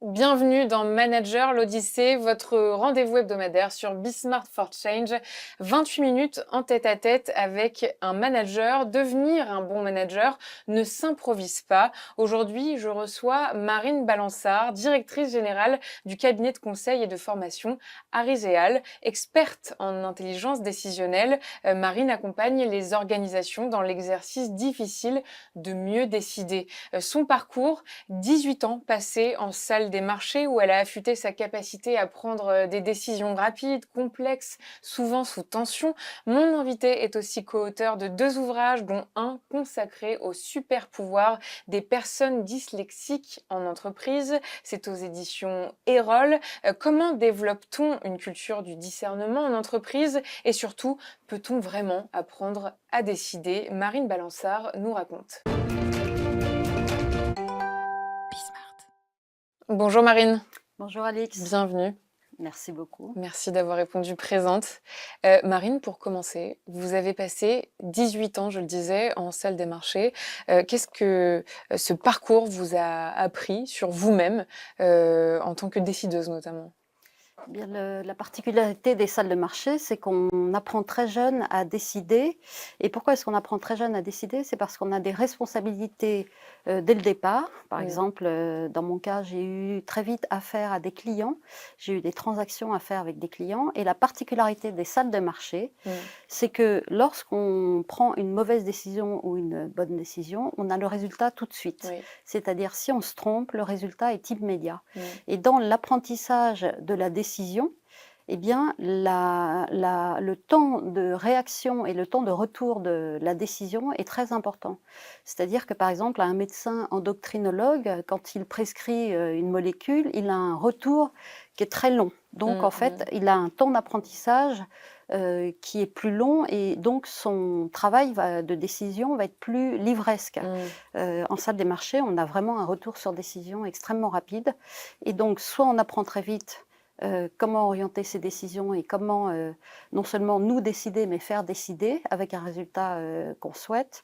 Bienvenue dans Manager, l'Odyssée, votre rendez-vous hebdomadaire sur Be Smart for Change. 28 minutes en tête-à-tête avec un manager. Devenir un bon manager ne s'improvise pas. Aujourd'hui, je reçois Marine Balançard, directrice générale du cabinet de conseil et de formation Ariséal, experte en intelligence décisionnelle. Marine accompagne les organisations dans l'exercice difficile de mieux décider. Son parcours, 18 ans passés en salle des marchés où elle a affûté sa capacité à prendre des décisions rapides, complexes, souvent sous tension. Mon invité est aussi co-auteur de 2 ouvrages, dont un consacré au super pouvoir des personnes dyslexiques en entreprise. C'est aux éditions Erol. Comment développe-t-on une culture du discernement en entreprise et surtout, peut-on vraiment apprendre à décider? Marine Balançard nous raconte. Bonjour Marine. Bonjour Alix. Bienvenue. Merci beaucoup. Merci d'avoir répondu présente. Marine, pour commencer, vous avez passé 18 ans, je le disais, en salle des marchés. Qu'est-ce que ce parcours vous a appris sur vous-même, en tant que décideuse notamment? Bien, la particularité des salles de marché, c'est qu'on apprend très jeune à décider. Et pourquoi est-ce qu'on apprend très jeune à décider? C'est parce qu'on a des responsabilités dès le départ. Par exemple, dans mon cas, j'ai eu très vite affaire à des clients. J'ai eu des transactions à faire avec des clients. Et la particularité des salles de marché, c'est que lorsqu'on prend une mauvaise décision ou une bonne décision, on a le résultat tout de suite. Oui. C'est-à-dire, si on se trompe, le résultat est immédiat. Et dans l'apprentissage de la décision, eh bien, le temps de réaction et le temps de retour de la décision est très important. C'est-à-dire que, par exemple, un médecin endocrinologue, quand il prescrit une molécule, il a un retour qui est très long. Donc, en fait, il a un temps d'apprentissage qui est plus long et donc son travail de décision va être plus livresque. En salle des marchés, on a vraiment un retour sur décision extrêmement rapide. Et donc, soit on apprend très vite comment orienter ses décisions et comment non seulement nous décider, mais faire décider avec un résultat qu'on souhaite,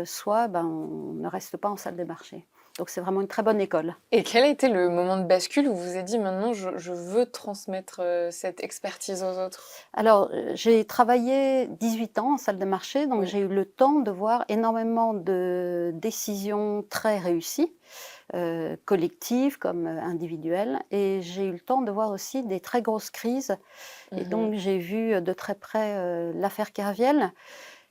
soit on ne reste pas en salle des marchés. Donc c'est vraiment une très bonne école. Et quel a été le moment de bascule où vous vous êtes dit maintenant je veux transmettre cette expertise aux autres? Alors j'ai travaillé 18 ans en salle de marché, donc j'ai eu le temps de voir énormément de décisions très réussies. Collectives comme individuelles, et j'ai eu le temps de voir aussi des très grosses crises. Et donc j'ai vu de très près l'affaire Kerviel,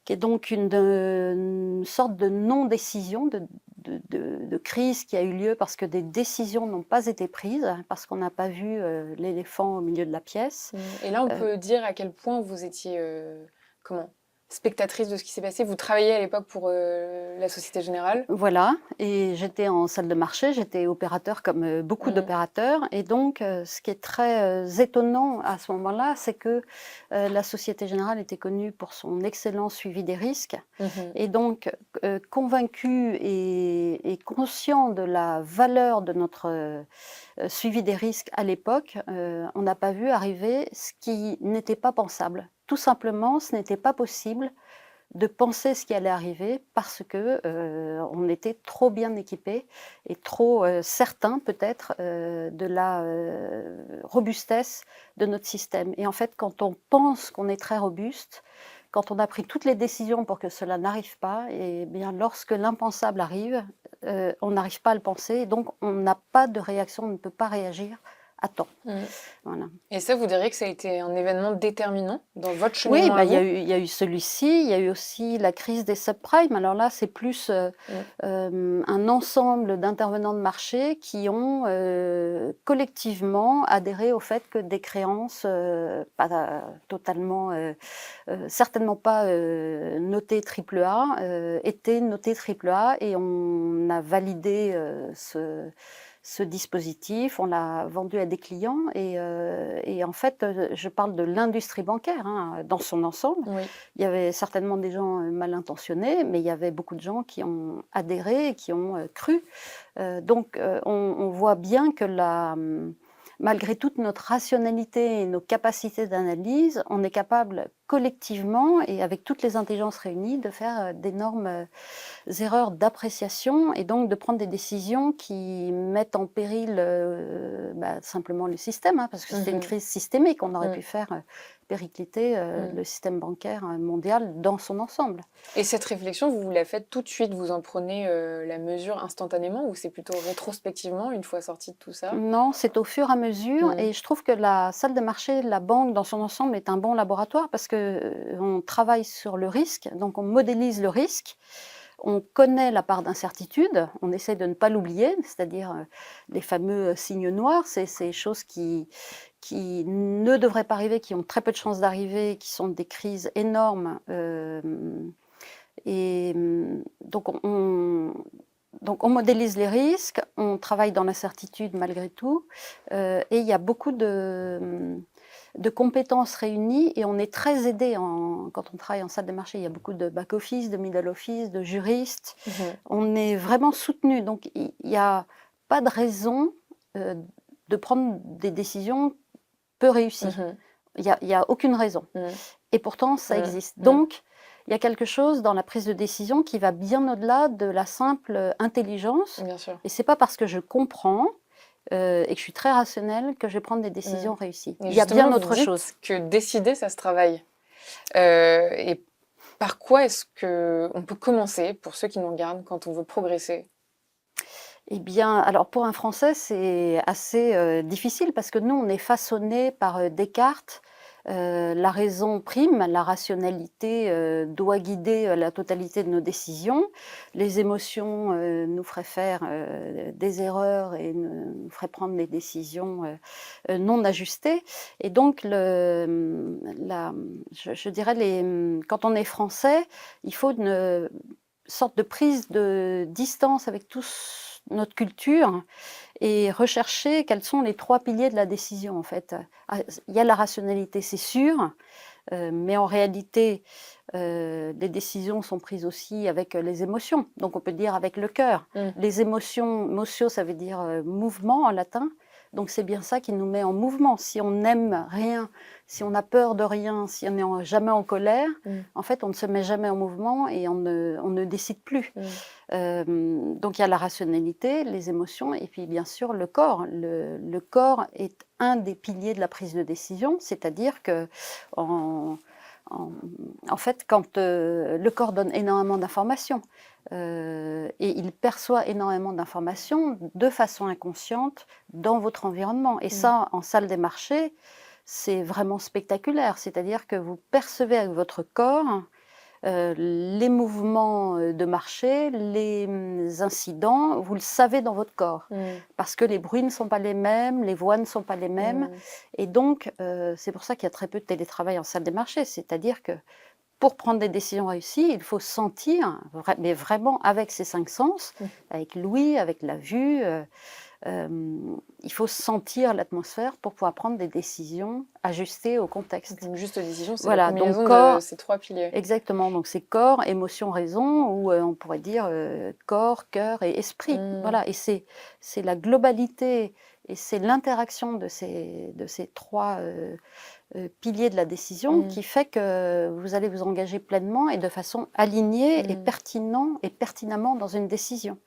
qui est donc une sorte de non-décision, de crise qui a eu lieu parce que des décisions n'ont pas été prises, parce qu'on n'a pas vu l'éléphant au milieu de la pièce. Et là, on peut dire à quel point vous étiez spectatrice de ce qui s'est passé. Vous travailliez à l'époque pour la Société Générale. Voilà, et j'étais en salle de marché, j'étais opérateur comme beaucoup d'opérateurs. Et donc, ce qui est très étonnant à ce moment-là, c'est que la Société Générale était connue pour son excellent suivi des risques. Et donc, convaincu et conscient de la valeur de notre suivi des risques à l'époque, on n'a pas vu arriver ce qui n'était pas pensable. Tout simplement, ce n'était pas possible de penser ce qui allait arriver parce que on était trop bien équipés et trop certains peut-être de la robustesse de notre système. Et en fait, quand on pense qu'on est très robuste, quand on a pris toutes les décisions pour que cela n'arrive pas, et bien lorsque l'impensable arrive, on n'arrive pas à le penser, et donc on n'a pas de réaction, on ne peut pas réagir à temps. Voilà. Et ça, vous diriez que ça a été un événement déterminant dans votre Oui, cheminement à vous? il y a eu celui-ci, il y a eu aussi la crise des subprimes. Alors là, c'est plus un ensemble d'intervenants de marché qui ont collectivement adhéré au fait que des créances pas totalement, certainement pas notées AAA, étaient notées AAA, et on a validé ce dispositif, on l'a vendu à des clients, et en fait, je parle de l'industrie bancaire dans son ensemble. Il y avait certainement des gens mal intentionnés, mais il y avait beaucoup de gens qui ont adhéré et qui ont cru. Donc on voit bien que malgré toute notre rationalité et nos capacités d'analyse, on est capable collectivement et avec toutes les intelligences réunies de faire d'énormes erreurs d'appréciation et donc de prendre des décisions qui mettent en péril simplement le système, hein, parce que c'était une Mhm. crise systémique. On aurait Mm. pu faire péricliter le système bancaire mondial dans son ensemble. Et cette réflexion, vous la faites tout de suite, vous en prenez la mesure instantanément ou c'est plutôt rétrospectivement, une fois sorti de tout ça? Non, c'est au fur et à mesure Mm. et je trouve que la salle des marchés, la banque dans son ensemble est un bon laboratoire parce qu'on travaille sur le risque, donc on modélise le risque. On connaît la part d'incertitude, on essaie de ne pas l'oublier, c'est-à-dire les fameux signes noirs, c'est ces choses qui ne devraient pas arriver, qui ont très peu de chances d'arriver, qui sont des crises énormes. Donc on modélise les risques, on travaille dans l'incertitude malgré tout, et il y a beaucoup de compétences réunies et on est très aidé quand on travaille en salle des marchés. Il y a beaucoup de back-office, de middle office, de juristes. Mhm. On est vraiment soutenu. Donc il n'y a pas de raison euh, de prendre des décisions peu réussies. Mhm. Il y a aucune raison. Mm. Et pourtant, ça Mm. existe. Mm. Donc, il y a quelque chose dans la prise de décision qui va bien au-delà de la simple intelligence. Bien sûr. Et c'est pas parce que je comprends et que je suis très rationnelle que je vais prendre des décisions Mm. réussies. Et Il y a justement, bien vous autre dites chose. que décider, ça se travaille. Et par quoi est-ce qu'on peut commencer, pour ceux qui nous regardent, quand on veut progresser? Eh bien, alors pour un Français, c'est assez difficile parce que nous, on est façonné par Descartes. La raison prime, la rationalité doit guider la totalité de nos décisions. Les émotions nous feraient faire des erreurs et nous feraient prendre des décisions non ajustées. Et donc, je dirais, quand on est français, il faut une sorte de prise de distance avec notre culture et rechercher quels sont les 3 piliers de la décision, en fait. Il y a la rationalité, c'est sûr, mais en réalité, les décisions sont prises aussi avec les émotions. Donc on peut dire avec le cœur. Mm. Les émotions, motio, ça veut dire mouvement en latin. Donc c'est bien ça qui nous met en mouvement. Si on n'aime rien, si on a peur de rien, si on n'est jamais en colère, en fait, on ne se met jamais en mouvement et on ne décide plus. Donc il y a la rationalité, les émotions et puis bien sûr le corps. Le corps est un des piliers de la prise de décision, c'est-à-dire que en fait, quand le corps donne énormément d'informations et il perçoit énormément d'informations de façon inconsciente dans votre environnement. Et ça, en salle des marchés, c'est vraiment spectaculaire. C'est-à-dire que vous percevez avec votre corps les mouvements de marché, les incidents, vous le savez dans votre corps. Parce que les bruits ne sont pas les mêmes, les voix ne sont pas les mêmes. Et donc, c'est pour ça qu'il y a très peu de télétravail en salle des marchés. C'est-à-dire que pour prendre des décisions réussies, il faut sentir, mais vraiment avec ses 5 sens, avec l'ouïe, avec la vue. Il faut sentir l'atmosphère pour pouvoir prendre des décisions ajustées au contexte. Donc, une juste décision, c'est Voilà, la combinaison donc corps, de ces 3 piliers. exactement, donc c'est corps, émotion, raison, ou on pourrait dire corps, cœur et esprit. Voilà, et c'est la globalité et c'est l'interaction de ces 3 piliers de la décision qui fait que vous allez vous engager pleinement et de façon alignée et pertinemment dans une décision.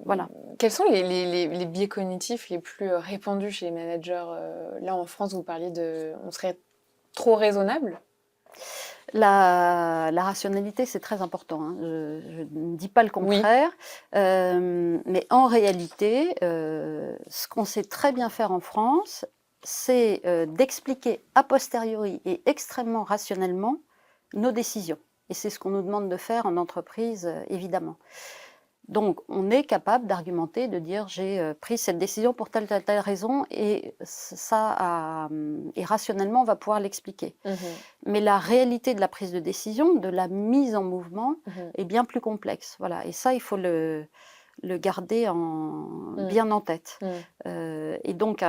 Voilà. Quels sont les biais cognitifs les plus répandus chez les managers? Là, en France, vous parliez on serait trop raisonnable? La rationalité, c'est très important, hein. Je ne dis pas le contraire, mais en réalité, ce qu'on sait très bien faire en France, c'est d'expliquer a posteriori et extrêmement rationnellement nos décisions. Et c'est ce qu'on nous demande de faire en entreprise, évidemment. Donc, on est capable d'argumenter, de dire j'ai pris cette décision pour telle raison et et rationnellement on va pouvoir l'expliquer. Mais la réalité de la prise de décision, de la mise en mouvement, est bien plus complexe. Voilà. Et ça, il faut le garder bien en tête. Et donc,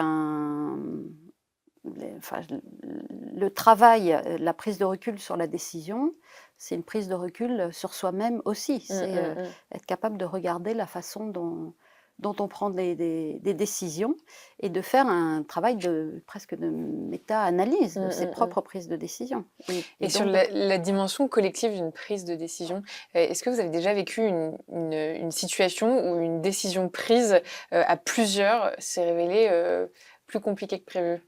le travail, la prise de recul sur la décision, c'est une prise de recul sur soi-même aussi. C'est être capable de regarder la façon dont dont on prend des décisions et de faire un travail presque de méta-analyse de ses propres prises de décision. Et sur donc la dimension collective d'une prise de décision, est-ce que vous avez déjà vécu une situation où une décision prise à plusieurs s'est révélée plus compliquée que prévu?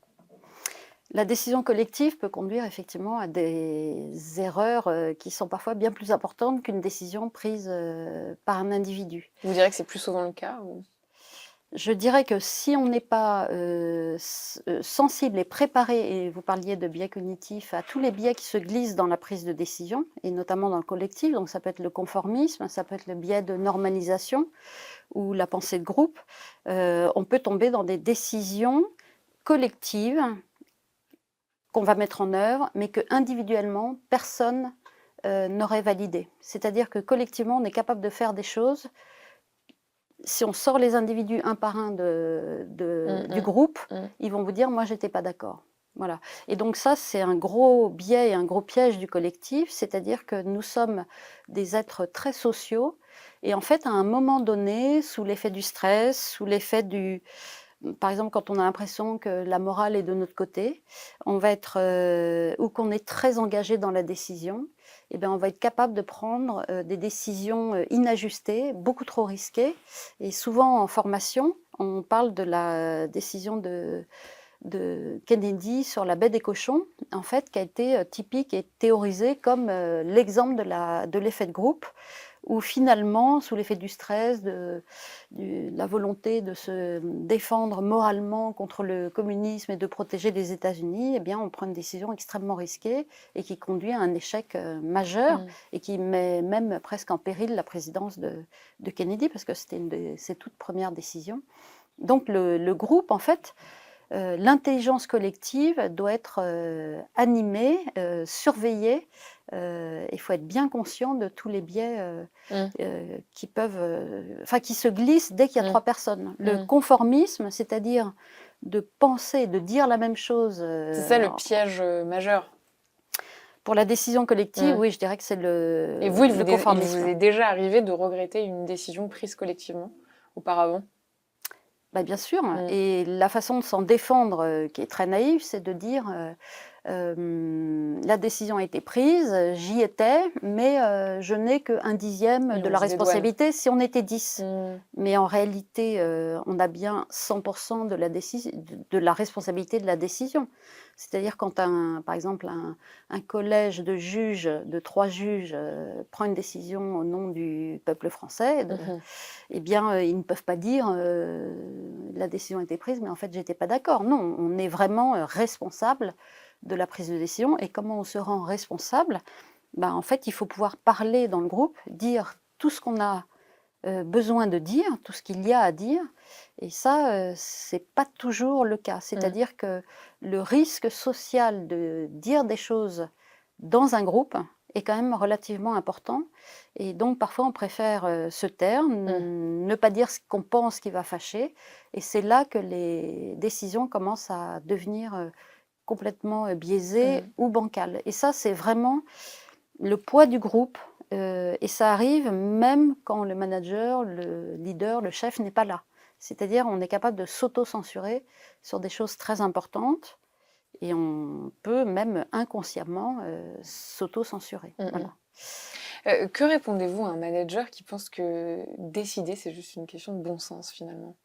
la décision collective peut conduire effectivement à des erreurs, qui sont parfois bien plus importantes qu'une décision prise, par un individu. Vous direz que c'est plus souvent le cas ou... Je dirais que si on n'est pas, sensible et préparé, et vous parliez de biais cognitifs, à tous les biais qui se glissent dans la prise de décision et notamment dans le collectif, donc ça peut être le conformisme, ça peut être le biais de normalisation ou la pensée de groupe, on peut tomber dans des décisions collectives qu'on va mettre en œuvre, mais qu'individuellement, personne, n'aurait validé. C'est-à-dire que collectivement, on est capable de faire des choses. Si on sort les individus un par un du groupe, ils vont vous dire: «Moi, j'étais pas d'accord». Voilà, et donc ça, c'est un gros biais et un gros piège du collectif, c'est-à-dire que nous sommes des êtres très sociaux et en fait, à un moment donné, sous l'effet du stress, sous l'effet par exemple, quand on a l'impression que la morale est de notre côté, on va être, ou qu'on est très engagé dans la décision, et bien, on va être capable de prendre, des décisions, inajustées, beaucoup trop risquées, et souvent en formation, on parle de la décision de Kennedy sur la baie des cochons, en fait, qui a été, typique et théorisée comme, l'exemple de l'effet de groupe, où finalement, sous l'effet du stress, de la volonté de se défendre moralement contre le communisme et de protéger les États-Unis, eh bien, on prend une décision extrêmement risquée et qui conduit à un échec, majeur et qui met même presque en péril la présidence de Kennedy parce que c'était une de ses toutes premières décisions. Donc le groupe, en fait, l'intelligence collective doit être, animée, surveillée, il faut être bien conscient de tous les biais, qui peuvent, qui se glissent dès qu'il y a 3 personnes. Le conformisme, c'est-à-dire de penser, de dire la même chose, C'est ça le piège majeur. pour la décision collective, oui, je dirais que c'est Et vous, il le vous conformisme. est déjà arrivé de regretter une décision prise collectivement auparavant? Bah, bien sûr, et la façon de s'en défendre, qui est très naïve, c'est de dire, «La décision a été prise, j'y étais, mais je n'ai qu'1 dixième Oui, de on la se dédouane. responsabilité si on était 10». Mais en réalité, on a bien 100 de la responsabilité de la décision. C'est-à-dire quand par exemple, un collège de juges, de 3 juges, prend une décision au nom du peuple français, eh bien, ils ne peuvent pas dire, «La décision a été prise, mais en fait, j'étais pas d'accord». Non, on est vraiment, responsable de la prise de décision, et comment on se rend responsable? Ben, en fait, il faut pouvoir parler dans le groupe, dire tout ce qu'on a, besoin de dire, tout ce qu'il y a à dire, et ça, c'est pas toujours le cas. C'est-à-dire que le risque social de dire des choses dans un groupe est quand même relativement important, et donc parfois on préfère, se taire, ne pas dire ce qu'on pense qui va fâcher, et c'est là que les décisions commencent à devenir, complètement, biaisées ou bancales, et ça, c'est vraiment le poids du groupe, et ça arrive même quand le manager, le leader, le chef n'est pas là. C'est-à-dire, on est capable de s'auto-censurer sur des choses très importantes, et on peut même inconsciemment, s'auto-censurer. Voilà. Que répondez-vous à un manager qui pense que décider, c'est juste une question de bon sens finalement?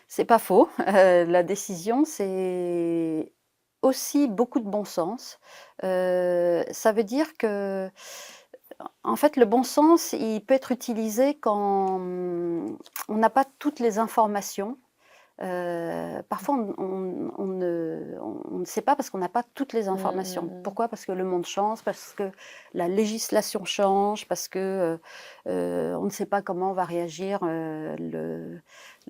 C'est pas faux, la décision, c'est aussi beaucoup de bon sens. Ça veut dire que, en fait, le bon sens, il peut être utilisé quand, on n'a pas toutes les informations. Parfois on ne sait pas parce qu'on n'a pas toutes les informations. Pourquoi? Parce que le monde change, parce que la législation change, parce que, on ne sait pas comment va réagir,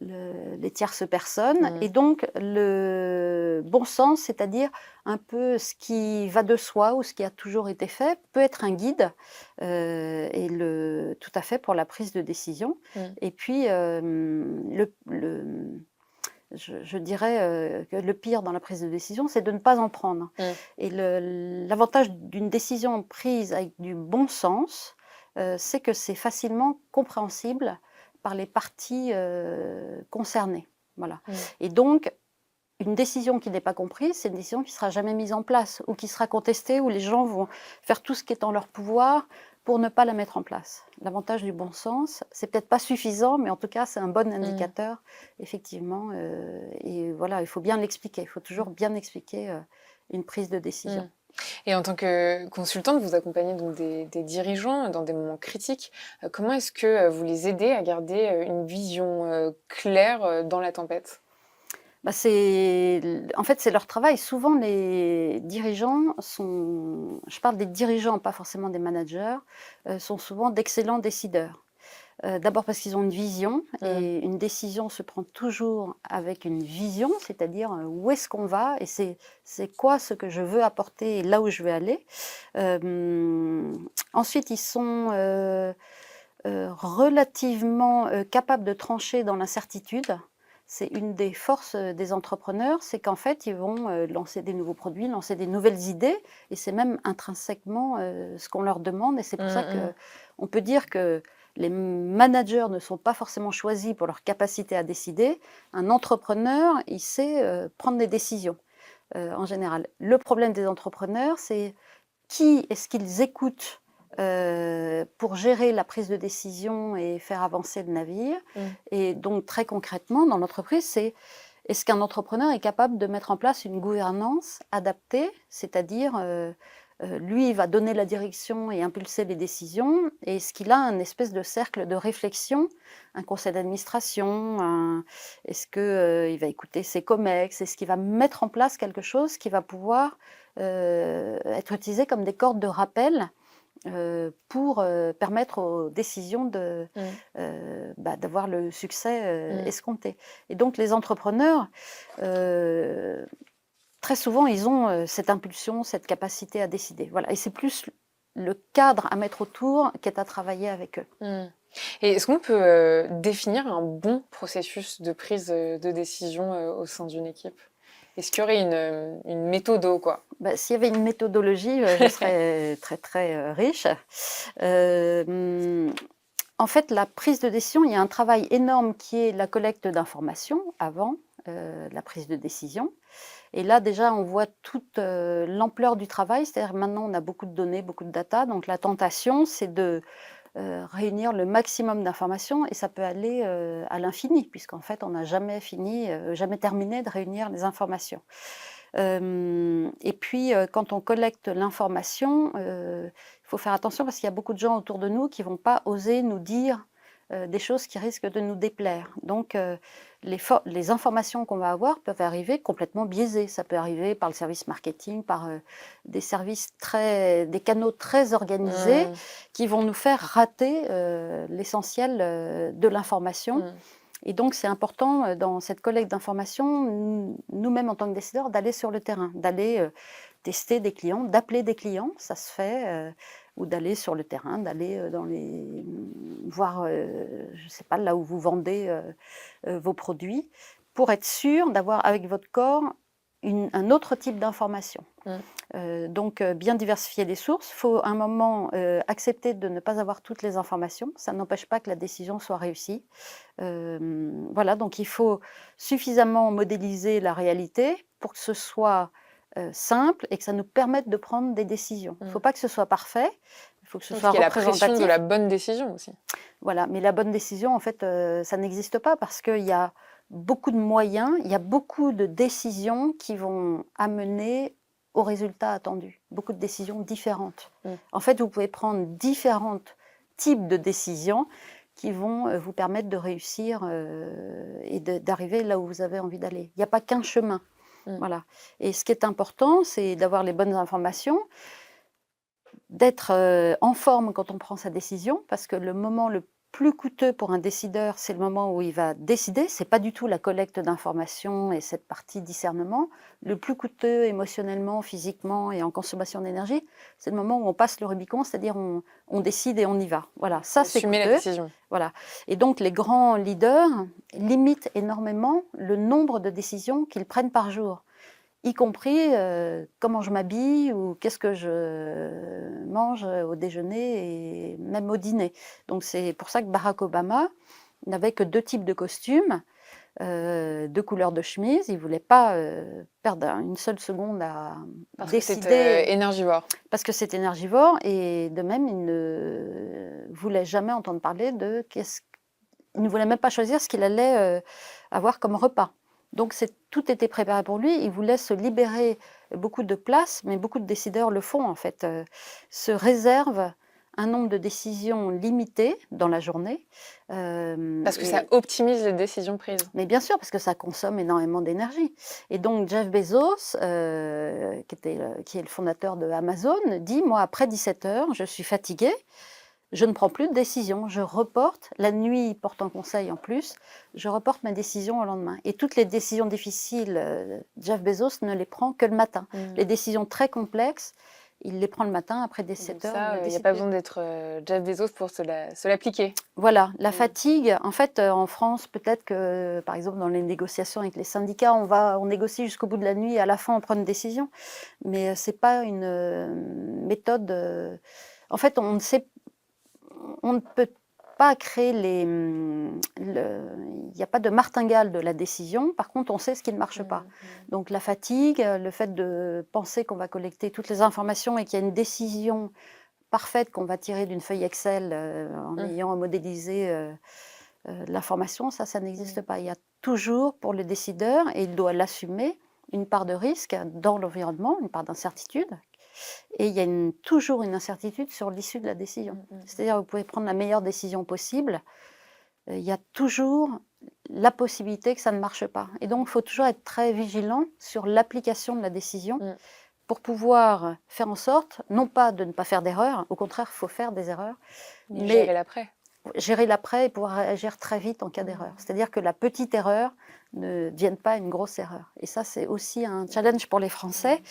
les tierces personnes, et donc le bon sens, c'est-à-dire un peu ce qui va de soi ou ce qui a toujours été fait, peut être un guide, et tout à fait pour la prise de décision. Et puis, je dirais, que le pire dans la prise de décision, c'est de ne pas en prendre. Et l'avantage d'une décision prise avec du bon sens, c'est que c'est facilement compréhensible par les parties concernées. Voilà. Mmh. Et donc, une décision qui n'est pas comprise, c'est une décision qui ne sera jamais mise en place ou qui sera contestée, où les gens vont faire tout ce qui est en leur pouvoir pour ne pas la mettre en place. L'avantage du bon sens, c'est peut-être pas suffisant, mais en tout cas, c'est un bon indicateur, effectivement. Et voilà, il faut bien l'expliquer. Il faut toujours bien expliquer une prise de décision. Mmh. Et en tant que consultante, vous accompagnez donc des dirigeants dans des moments critiques. Comment est-ce que vous les aidez à garder une vision claire dans la tempête? Bah, en fait, c'est leur travail. Souvent, les dirigeants sont, je parle des dirigeants, pas forcément des managers, sont souvent d'excellents décideurs. D'abord parce qu'ils ont une vision Mmh. et une décision se prend toujours avec une vision, c'est-à-dire où est-ce qu'on va et c'est quoi ce que je veux apporter et là où je veux aller. Ensuite, ils sont relativement capables de trancher dans l'incertitude. C'est une des forces des entrepreneurs, c'est qu'en fait, ils vont lancer des nouveaux produits, lancer des nouvelles idées, et c'est même intrinsèquement ce qu'on leur demande. Et c'est pour ça Mmh. qu'on peut dire que les managers ne sont pas forcément choisis pour leur capacité à décider. Un entrepreneur, il sait prendre des décisions en général. Le problème des entrepreneurs, c'est qui est-ce qu'ils écoutent pour gérer la prise de décision et faire avancer le navire. Mmh. Et donc très concrètement, dans l'entreprise, c'est est-ce qu'un entrepreneur est capable de mettre en place une gouvernance adaptée, c'est-à-dire lui, il va donner la direction et impulser les décisions, et est-ce qu'il a un espèce de cercle de réflexion, un conseil d'administration, est-ce qu'il va écouter ses COMEX, est-ce qu'il va mettre en place quelque chose qui va pouvoir être utilisé comme des cordes de rappel pour permettre aux décisions Mmh. d'avoir le succès Mmh. escompté. Et donc les entrepreneurs, euh, très souvent, ils ont cette impulsion, cette capacité à décider. Voilà. Et c'est plus le cadre à mettre autour qu'est à travailler avec eux. Mmh. Et est-ce qu'on peut définir un bon processus de prise de décision au sein d'une équipe? Est-ce qu'il y aurait une méthode, quoi? Bah, s'il y avait une méthodologie, je serais très très riche. Euh, En fait, la prise de décision, il y a un travail énorme qui est la collecte d'informations avant la prise de décision. Et là, déjà, on voit toute l'ampleur du travail. C'est-à-dire maintenant, on a beaucoup de données, beaucoup de data. Donc la tentation, c'est de réunir le maximum d'informations et ça peut aller à l'infini, puisqu'en fait, on n'a jamais fini, jamais terminé de réunir les informations. Et puis, quand on collecte l'information, il faut faire attention parce qu'il y a beaucoup de gens autour de nous qui ne vont pas oser nous dire des choses qui risquent de nous déplaire. Donc, les informations qu'on va avoir peuvent arriver complètement biaisées. Ça peut arriver par le service marketing, par des canaux très organisés Mmh. qui vont nous faire rater l'essentiel de l'information. Mmh. Et donc, c'est important dans cette collecte d'informations, nous-mêmes en tant que décideurs, d'aller sur le terrain, d'aller tester des clients, d'appeler des clients, ça se fait, ou d'aller sur le terrain, d'aller voir, je ne sais pas, là où vous vendez vos produits, pour être sûr d'avoir avec votre corps un autre type d'information. Mmh. Donc, bien diversifier les sources. Il faut à un moment accepter de ne pas avoir toutes les informations. Ça n'empêche pas que la décision soit réussie. Voilà, donc il faut suffisamment modéliser la réalité pour que ce soit simple et que ça nous permette de prendre des décisions. Il ne faut pas que ce soit parfait, il faut que ce Parce soit qu'il y a la pression de représentatif. la bonne décision aussi. Voilà, mais la bonne décision, en fait, ça n'existe pas parce qu'il y a beaucoup de moyens, il y a beaucoup de décisions qui vont amener au résultat attendu, beaucoup de décisions différentes. Mmh. En fait, vous pouvez prendre différents types de décisions qui vont vous permettre de réussir et d'arriver là où vous avez envie d'aller. Il n'y a pas qu'un chemin. Mmh. Voilà. Et ce qui est important, c'est d'avoir les bonnes informations, d'être en forme quand on prend sa décision, parce que le moment le plus coûteux pour un décideur, c'est le moment où il va décider. C'est pas du tout la collecte d'informations et cette partie discernement. Le plus coûteux émotionnellement, physiquement et en consommation d'énergie, c'est le moment où on passe le Rubicon, c'est-à-dire on décide et on y va. Voilà, ça c'est Assumer la coûteux. décision. Voilà. Et donc les grands leaders limitent énormément le nombre de décisions qu'ils prennent par jour, y compris comment je m'habille ou qu'est-ce que je mange au déjeuner et même au dîner. Donc c'est pour ça que Barack Obama, Il n'avait que 2 types de costumes, 2 couleurs de chemise. Il ne voulait pas perdre une seule seconde à Parce que c'est décider, énergivore. parce que c'est énergivore, et de même, il ne voulait jamais entendre parler de il ne voulait même pas choisir ce qu'il allait avoir comme repas. Donc tout était préparé pour lui. Il voulait se libérer beaucoup de place, mais beaucoup de décideurs le font en fait, se réservent un nombre de décisions limité dans la journée. Parce que ça optimise les décisions prises. Mais bien sûr, parce que ça consomme énormément d'énergie. Et donc Jeff Bezos, qui est le fondateur de Amazon, dit: «Moi, après 17 h, je suis fatigué, je ne prends plus de décision, je reporte, la nuit, il porte un conseil en plus, je reporte ma décision au lendemain.» Et toutes les décisions difficiles, Jeff Bezos ne les prend que le matin. Les décisions très complexes, il les prend le matin après 17 Donc h. ça, il n'y a pas besoin d'être Jeff Bezos pour se l'appliquer. Voilà, la fatigue, en fait, en France, peut-être que, par exemple, dans les négociations avec les syndicats, on négocie jusqu'au bout de la nuit et à la fin, on prend une décision. Mais c'est pas une méthode. En fait, on ne peut pas créer il n'y a pas de martingale de la décision. Par contre, on sait ce qui ne marche pas. Donc la fatigue, le fait de penser qu'on va collecter toutes les informations et qu'il y a une décision parfaite qu'on va tirer d'une feuille Excel en ayant modélisé l'information, ça n'existe pas. Il y a toujours, pour le décideur, et il doit l'assumer, une part de risque dans l'environnement, une part d'incertitude. Et il y a toujours une incertitude sur l'issue de la décision. C'est-à-dire, vous pouvez prendre la meilleure décision possible, il y a toujours la possibilité que ça ne marche pas. Et donc, il faut toujours être très vigilant sur l'application de la décision pour pouvoir faire en sorte, non pas de ne pas faire d'erreurs, au contraire, il faut faire des erreurs, mais gérer l'après. Gérer l'après et pouvoir réagir très vite en cas d'erreur. C'est-à-dire que la petite erreur ne devienne pas une grosse erreur. Et ça, c'est aussi un challenge pour les Français,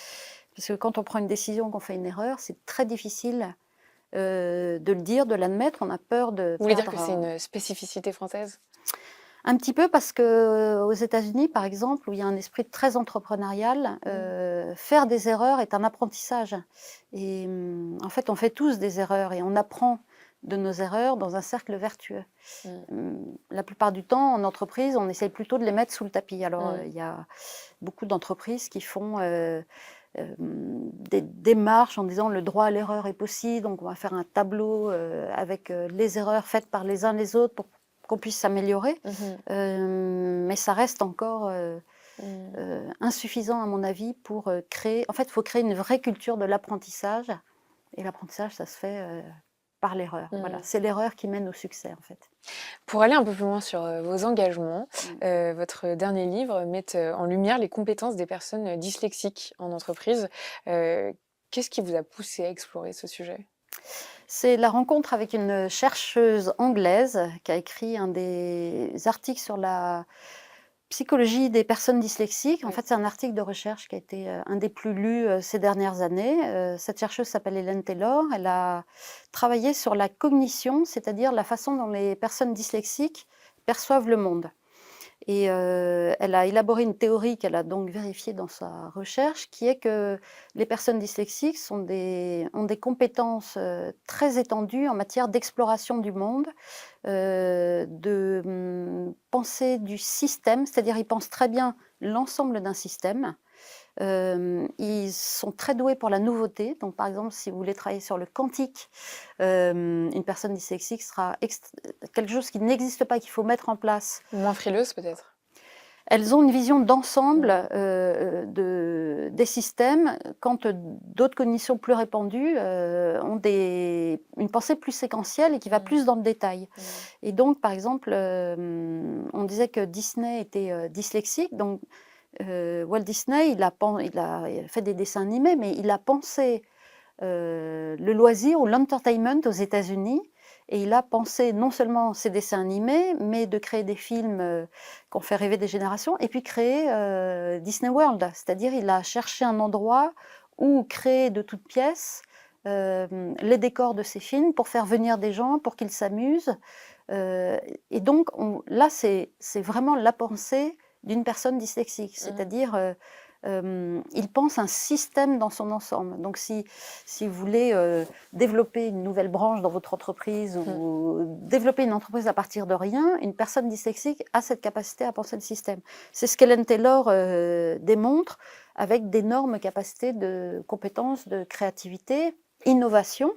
parce que quand on prend une décision, qu'on fait une erreur, c'est très difficile de le dire, de l'admettre. On a peur de Vous voulez dire que c'est une spécificité française? Un petit peu, parce qu'aux États-Unis, par exemple, où il y a un esprit très entrepreneurial, faire des erreurs est un apprentissage. Et en fait, on fait tous des erreurs et on apprend de nos erreurs dans un cercle vertueux. La plupart du temps, en entreprise, on essaye plutôt de les mettre sous le tapis. Alors, il y a beaucoup d'entreprises qui font des démarches en disant le droit à l'erreur est possible, donc on va faire un tableau avec les erreurs faites par les uns les autres pour qu'on puisse s'améliorer, mais ça reste encore insuffisant à mon avis pour créer. En fait, il faut créer une vraie culture de l'apprentissage, et l'apprentissage, ça se fait par l'erreur. Voilà, c'est l'erreur qui mène au succès, en fait. Pour aller un peu plus loin sur vos engagements, votre dernier livre met en lumière les compétences des personnes dyslexiques en entreprise. Qu'est-ce qui vous a poussé à explorer ce sujet? C'est la rencontre avec une chercheuse anglaise qui a écrit un des articles sur la psychologie des personnes dyslexiques. En fait, c'est un article de recherche qui a été un des plus lus ces dernières années. Cette chercheuse s'appelle Hélène Taylor. Elle a travaillé sur la cognition, c'est-à-dire la façon dont les personnes dyslexiques perçoivent le monde. Et elle a élaboré une théorie qu'elle a donc vérifiée dans sa recherche, qui est que les personnes dyslexiques ont des compétences très étendues en matière d'exploration du monde, de pensée du système, c'est-à-dire ils pensent très bien l'ensemble d'un système. Ils sont très doués pour la nouveauté. Donc, par exemple, si vous voulez travailler sur le quantique, une personne dyslexique sera quelque chose qui n'existe pas, qu'il faut mettre en place. Moins frileuse, peut-être? Elles ont une vision d'ensemble des systèmes, quand d'autres cognitions plus répandues ont une pensée plus séquentielle et qui va plus dans le détail. Et donc, par exemple, on disait que Disney était dyslexique. Donc, Walt Disney, il a fait des dessins animés, mais il a pensé le loisir ou l'entertainment aux États-Unis. Et il a pensé non seulement ces dessins animés, mais de créer des films qui ont fait rêver des générations, et puis créer Disney World. C'est-à-dire, il a cherché un endroit où créer de toutes pièces les décors de ces films pour faire venir des gens, pour qu'ils s'amusent. Et donc, là, c'est vraiment la pensée d'une personne dyslexique. C'est-à-dire, il pense un système dans son ensemble. Donc si vous voulez développer une nouvelle branche dans votre entreprise ou développer une entreprise à partir de rien, une personne dyslexique a cette capacité à penser le système. C'est ce qu'Hélène Taylor démontre avec d'énormes capacités de compétences, de créativité, innovation.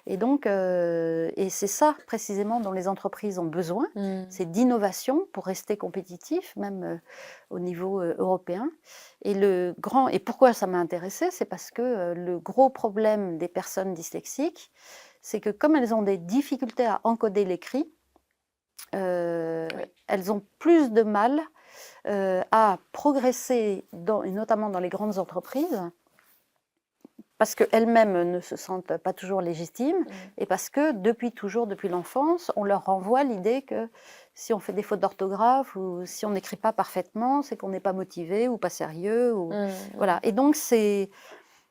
Et donc, et c'est ça précisément dont les entreprises ont besoin, c'est d'innovation pour rester compétitifs, même au niveau européen. Et pourquoi ça m'a intéressée, c'est parce que le gros problème des personnes dyslexiques, c'est que comme elles ont des difficultés à encoder l'écrit, elles ont plus de mal à progresser, et notamment dans les grandes entreprises, parce qu'elles-mêmes ne se sentent pas toujours légitimes, et parce que depuis toujours, depuis l'enfance, on leur renvoie l'idée que si on fait des fautes d'orthographe ou si on n'écrit pas parfaitement, c'est qu'on n'est pas motivé ou pas sérieux. Voilà. Et donc, je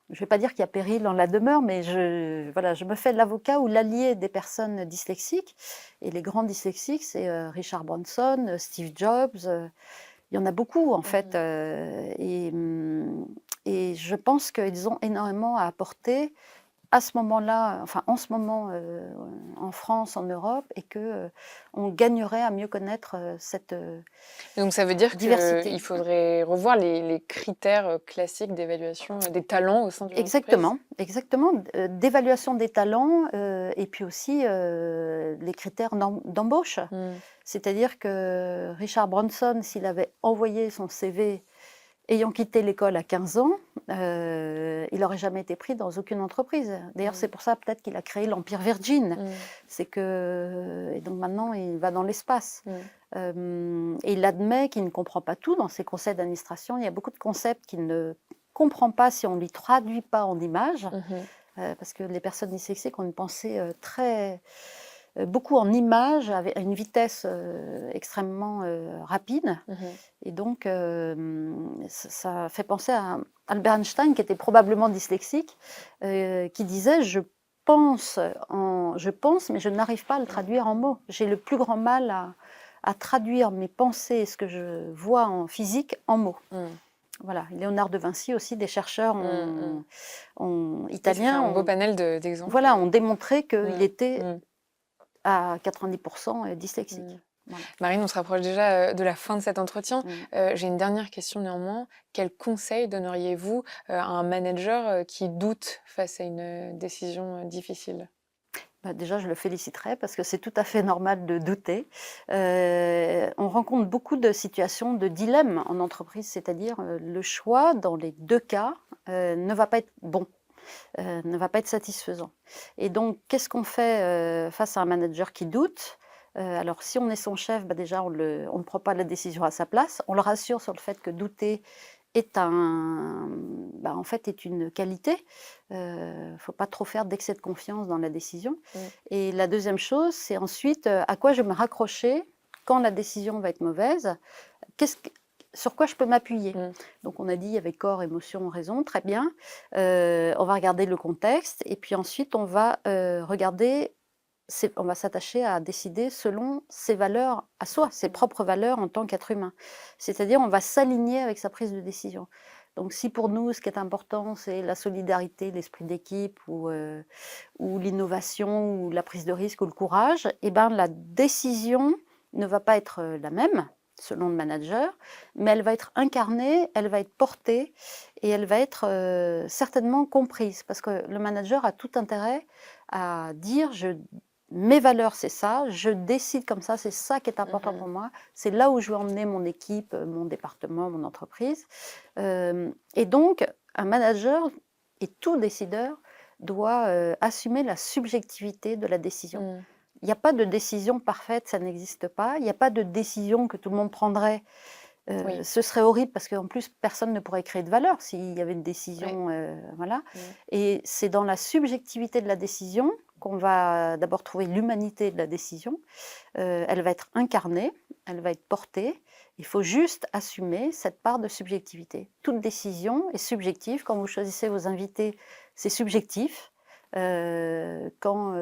ne vais pas dire qu'il y a péril dans la demeure, mais je me fais l'avocat ou l'allié des personnes dyslexiques. Et les grands dyslexiques, c'est Richard Branson, Steve Jobs. Il y en a beaucoup, en fait. Et je pense qu'ils ont énormément à apporter à ce moment-là, enfin en ce moment en France, en Europe, et qu'on gagnerait à mieux connaître cette Donc ça veut dire diversité. qu'il faudrait revoir les critères classiques d'évaluation des talents au sein d'une entreprise. Exactement. D'évaluation des talents et puis aussi les critères d'embauche. C'est-à-dire que Richard Branson, s'il avait envoyé son CV ayant quitté l'école à 15 ans, il n'aurait jamais été pris dans aucune entreprise. D'ailleurs, c'est pour ça peut-être qu'il a créé l'Empire Virgin. Et donc maintenant, il va dans l'espace. Et il admet qu'il ne comprend pas tout dans ses conseils d'administration. Il y a beaucoup de concepts qu'il ne comprend pas si on ne lui traduit pas en images. Parce que les personnes dyslexiques ont une pensée beaucoup en images, à une vitesse extrêmement rapide. Et donc, ça fait penser à Albert Einstein, qui était probablement dyslexique, qui disait « je pense, mais je n'arrive pas à le traduire en mots. J'ai le plus grand mal à traduire mes pensées, ce que je vois en physique, en mots. » Voilà, Léonard de Vinci aussi, des chercheurs italiens. Un beau panel d'exemples. Voilà, ont démontré qu'il était à 90% dyslexique. Voilà. Marine, on se rapproche déjà de la fin de cet entretien. J'ai une dernière question néanmoins. Quel conseil donneriez-vous à un manager qui doute face à une décision difficile ? Déjà, je le féliciterais parce que c'est tout à fait normal de douter. On rencontre beaucoup de situations de dilemme en entreprise, c'est-à-dire le choix, dans les deux cas, ne va pas être bon. Ne va pas être satisfaisant. Et donc, qu'est-ce qu'on fait face à un manager qui doute ? Alors, si on est son chef, déjà, on ne prend pas la décision à sa place. On le rassure sur le fait que douter est en fait, est une qualité. Il ne faut pas trop faire d'excès de confiance dans la décision. Et la deuxième chose, c'est ensuite à quoi je vais me raccrocher quand la décision va être mauvaise. Sur quoi je peux m'appuyer. Donc on a dit avec corps, émotion, raison, très bien. On va regarder le contexte et puis ensuite on va on va s'attacher à décider selon ses valeurs à soi, ses propres valeurs en tant qu'être humain. C'est-à-dire on va s'aligner avec sa prise de décision. Donc si pour nous ce qui est important c'est la solidarité, l'esprit d'équipe ou l'innovation ou la prise de risque ou le courage, eh ben la décision ne va pas être la même selon le manager, mais elle va être incarnée, elle va être portée et elle va être certainement comprise parce que le manager a tout intérêt à dire mes valeurs c'est ça, je décide comme ça, c'est ça qui est important pour moi, c'est là où je veux emmener mon équipe, mon département, mon entreprise. Et donc un manager et tout décideur doit assumer la subjectivité de la décision. Il n'y a pas de décision parfaite, ça n'existe pas. Il n'y a pas de décision que tout le monde prendrait. Ce serait horrible parce qu'en plus, personne ne pourrait créer de valeur s'il y avait une décision. Voilà. Et c'est dans la subjectivité de la décision qu'on va d'abord trouver l'humanité de la décision. Elle va être incarnée, elle va être portée. Il faut juste assumer cette part de subjectivité. Toute décision est subjective. Quand vous choisissez vos invités, c'est subjectif. Quand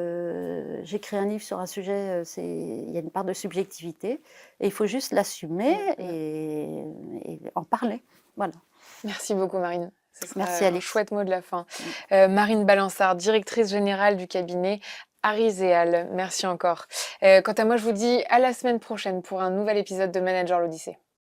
j'écris un livre sur un sujet, il y a une part de subjectivité et il faut juste l'assumer et en parler. Voilà. Merci beaucoup, Marine. Ce sera Merci, un Alix. chouette mot de la fin. Marine Balançard, directrice générale du cabinet Ariséal. Merci encore. Quant à moi, je vous dis à la semaine prochaine pour un nouvel épisode de Manager l'Odyssée.